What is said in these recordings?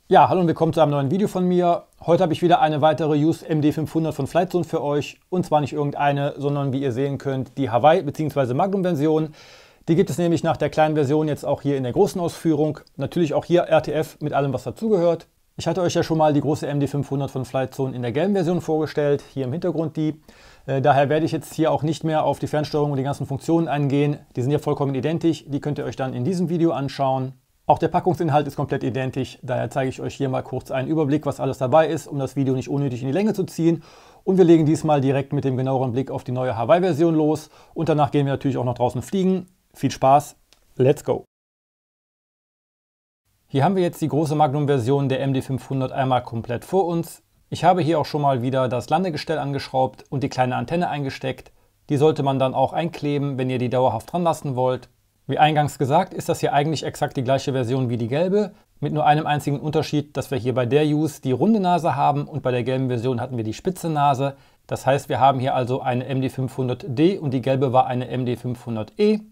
Ja, hallo und willkommen zu einem neuen Video von mir. Heute habe ich wieder eine weitere Used MD500 von Flightzone für euch. Und zwar nicht irgendeine, sondern wie ihr sehen könnt, die Hawaii- bzw. Magnum-Version. Die gibt es nämlich nach der kleinen Version jetzt auch hier in der großen Ausführung. Natürlich auch hier RTF mit allem, was dazugehört. Ich hatte euch ja schon mal die große MD500 von Flightzone in der gelben Version vorgestellt. Hier im Hintergrund die. Daher werde ich jetzt hier auch nicht mehr auf die Fernsteuerung und die ganzen Funktionen eingehen. Die sind ja vollkommen identisch. Die könnt ihr euch dann in diesem Video anschauen. Auch der Packungsinhalt ist komplett identisch, daher zeige ich euch hier mal kurz einen Überblick, was alles dabei ist, um das Video nicht unnötig in die Länge zu ziehen. Und wir legen diesmal direkt mit dem genaueren Blick auf die neue Hawaii-Version los und danach gehen wir natürlich auch noch draußen fliegen. Viel Spaß, let's go! Hier haben wir jetzt die große Magnum-Version der MD500 einmal komplett vor uns. Ich habe hier auch schon mal wieder das Landegestell angeschraubt und die kleine Antenne eingesteckt. Die sollte man dann auch einkleben, wenn ihr die dauerhaft dran lassen wollt. Wie eingangs gesagt, ist das hier eigentlich exakt die gleiche Version wie die gelbe, mit nur einem einzigen Unterschied, dass wir hier bei der Used die runde Nase haben und bei der gelben Version hatten wir die spitze Nase. Das heißt, wir haben hier also eine MD500D und die gelbe war eine MD500E.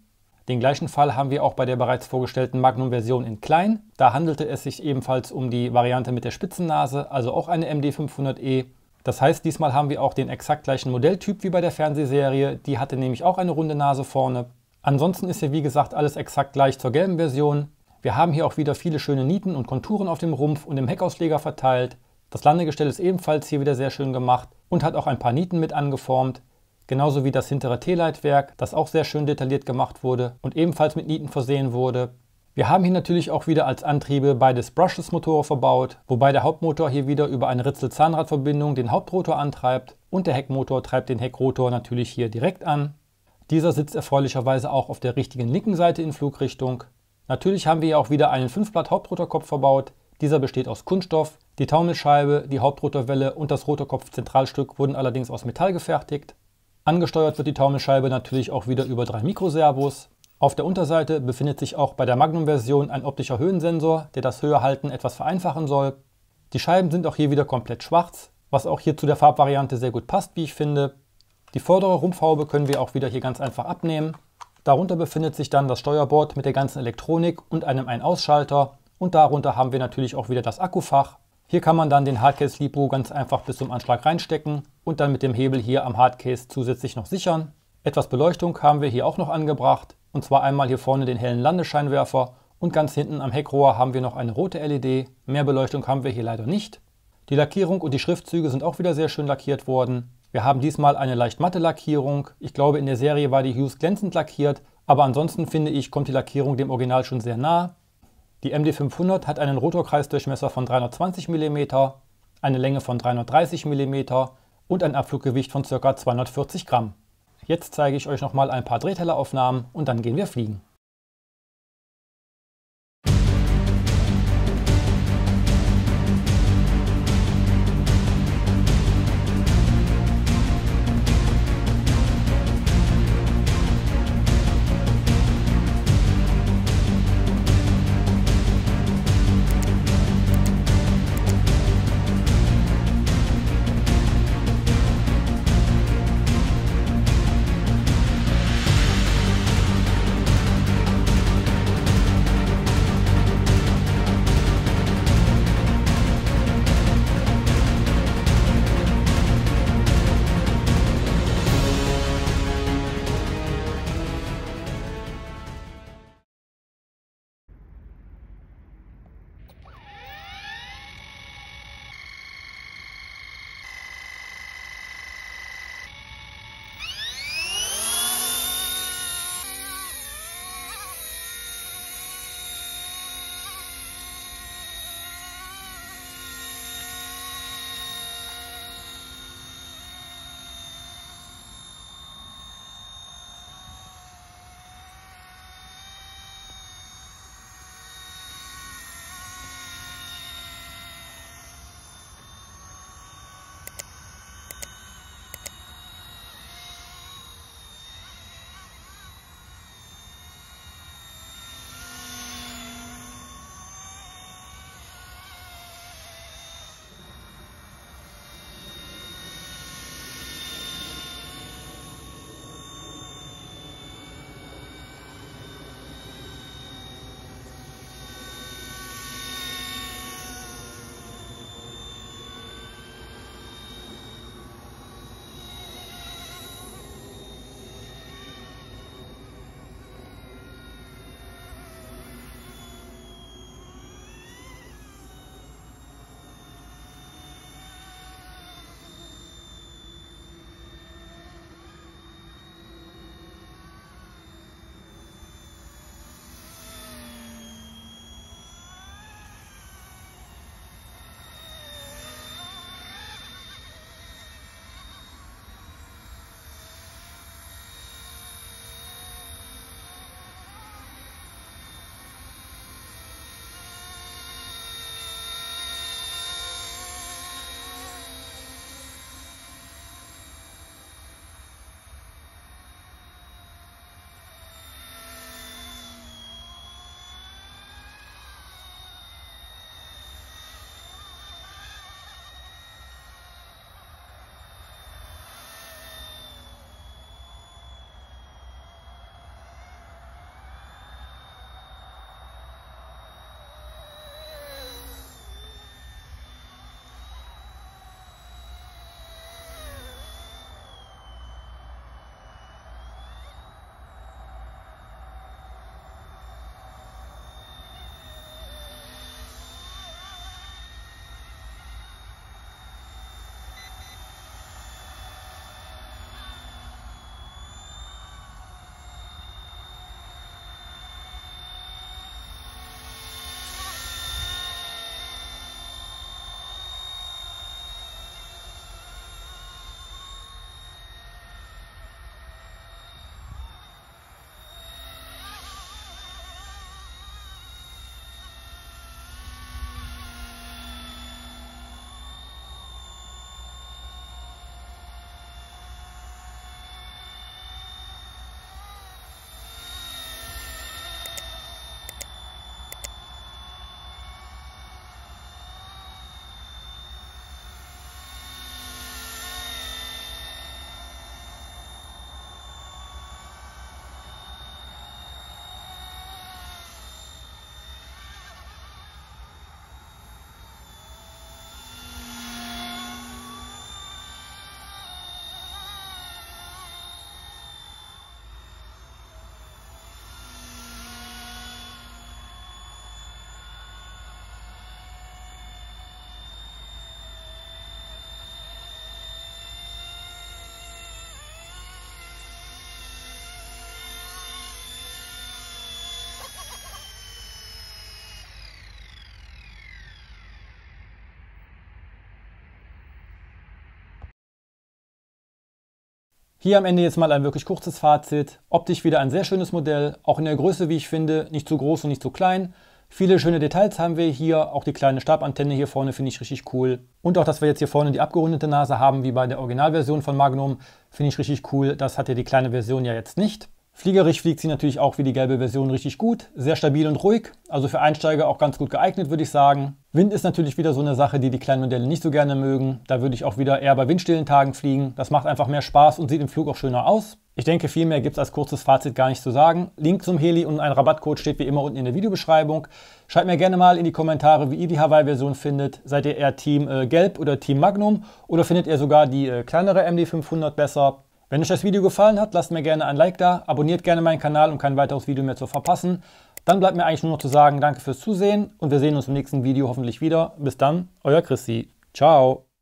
Den gleichen Fall haben wir auch bei der bereits vorgestellten Magnum-Version in klein. Da handelte es sich ebenfalls um die Variante mit der spitzen Nase, also auch eine MD500E. Das heißt, diesmal haben wir auch den exakt gleichen Modelltyp wie bei der Fernsehserie. Die hatte nämlich auch eine runde Nase vorne. Ansonsten ist hier wie gesagt alles exakt gleich zur gelben Version. Wir haben hier auch wieder viele schöne Nieten und Konturen auf dem Rumpf und im Heckausleger verteilt. Das Landegestell ist ebenfalls hier wieder sehr schön gemacht und hat auch ein paar Nieten mit angeformt. Genauso wie das hintere T-Leitwerk, das auch sehr schön detailliert gemacht wurde und ebenfalls mit Nieten versehen wurde. Wir haben hier natürlich auch wieder als Antriebe beides Brushless-Motore verbaut, wobei der Hauptmotor hier wieder über eine Ritzel-Zahnradverbindung den Hauptrotor antreibt und der Heckmotor treibt den Heckrotor natürlich hier direkt an. Dieser sitzt erfreulicherweise auch auf der richtigen linken Seite in Flugrichtung. Natürlich haben wir hier auch wieder einen 5-Blatt Hauptrotorkopf verbaut. Dieser besteht aus Kunststoff. Die Taumelscheibe, die Hauptrotorwelle und das Rotorkopf-Zentralstück wurden allerdings aus Metall gefertigt. Angesteuert wird die Taumelscheibe natürlich auch wieder über 3 Mikroservos. Auf der Unterseite befindet sich auch bei der Magnum-Version ein optischer Höhensensor, der das Höherhalten etwas vereinfachen soll. Die Scheiben sind auch hier wieder komplett schwarz, was auch hier zu der Farbvariante sehr gut passt, wie ich finde. Die vordere Rumpfhaube können wir auch wieder hier ganz einfach abnehmen. Darunter befindet sich dann das Steuerbord mit der ganzen Elektronik und einem Ein-Ausschalter. Und darunter haben wir natürlich auch wieder das Akkufach. Hier kann man dann den Hardcase-Lipo ganz einfach bis zum Anschlag reinstecken und dann mit dem Hebel hier am Hardcase zusätzlich noch sichern. Etwas Beleuchtung haben wir hier auch noch angebracht. Und zwar einmal hier vorne den hellen Landescheinwerfer und ganz hinten am Heckrohr haben wir noch eine rote LED. Mehr Beleuchtung haben wir hier leider nicht. Die Lackierung und die Schriftzüge sind auch wieder sehr schön lackiert worden. Wir haben diesmal eine leicht matte Lackierung. Ich glaube, in der Serie war die Used glänzend lackiert, aber ansonsten finde ich, kommt die Lackierung dem Original schon sehr nah. Die MD500 hat einen Rotorkreisdurchmesser von 320 mm, eine Länge von 330 mm und ein Abfluggewicht von ca. 240 Gramm. Jetzt zeige ich euch nochmal ein paar Drehtelleraufnahmen und dann gehen wir fliegen. Hier am Ende jetzt mal ein wirklich kurzes Fazit. Optisch wieder ein sehr schönes Modell, auch in der Größe, wie ich finde, nicht zu groß und nicht zu klein. Viele schöne Details haben wir hier, auch die kleine Stabantenne hier vorne finde ich richtig cool. Und auch, dass wir jetzt hier vorne die abgerundete Nase haben, wie bei der Originalversion von Magnum, finde ich richtig cool. Das hat ja die kleine Version ja jetzt nicht. Fliegerisch fliegt sie natürlich auch wie die gelbe Version richtig gut, sehr stabil und ruhig, also für Einsteiger auch ganz gut geeignet, würde ich sagen. Wind ist natürlich wieder so eine Sache, die die kleinen Modelle nicht so gerne mögen. Da würde ich auch wieder eher bei windstillen Tagen fliegen. Das macht einfach mehr Spaß und sieht im Flug auch schöner aus. Ich denke, viel mehr gibt es als kurzes Fazit gar nicht zu sagen. Link zum Heli und ein Rabattcode steht wie immer unten in der Videobeschreibung. Schreibt mir gerne mal in die Kommentare, wie ihr die Hawaii-Version findet. Seid ihr eher Team Gelb oder Team Magnum oder findet ihr sogar die kleinere MD500 besser? Wenn euch das Video gefallen hat, lasst mir gerne ein Like da, abonniert gerne meinen Kanal, um kein weiteres Video mehr zu verpassen. Dann bleibt mir eigentlich nur noch zu sagen, danke fürs Zusehen und wir sehen uns im nächsten Video hoffentlich wieder. Bis dann, euer Christi. Ciao.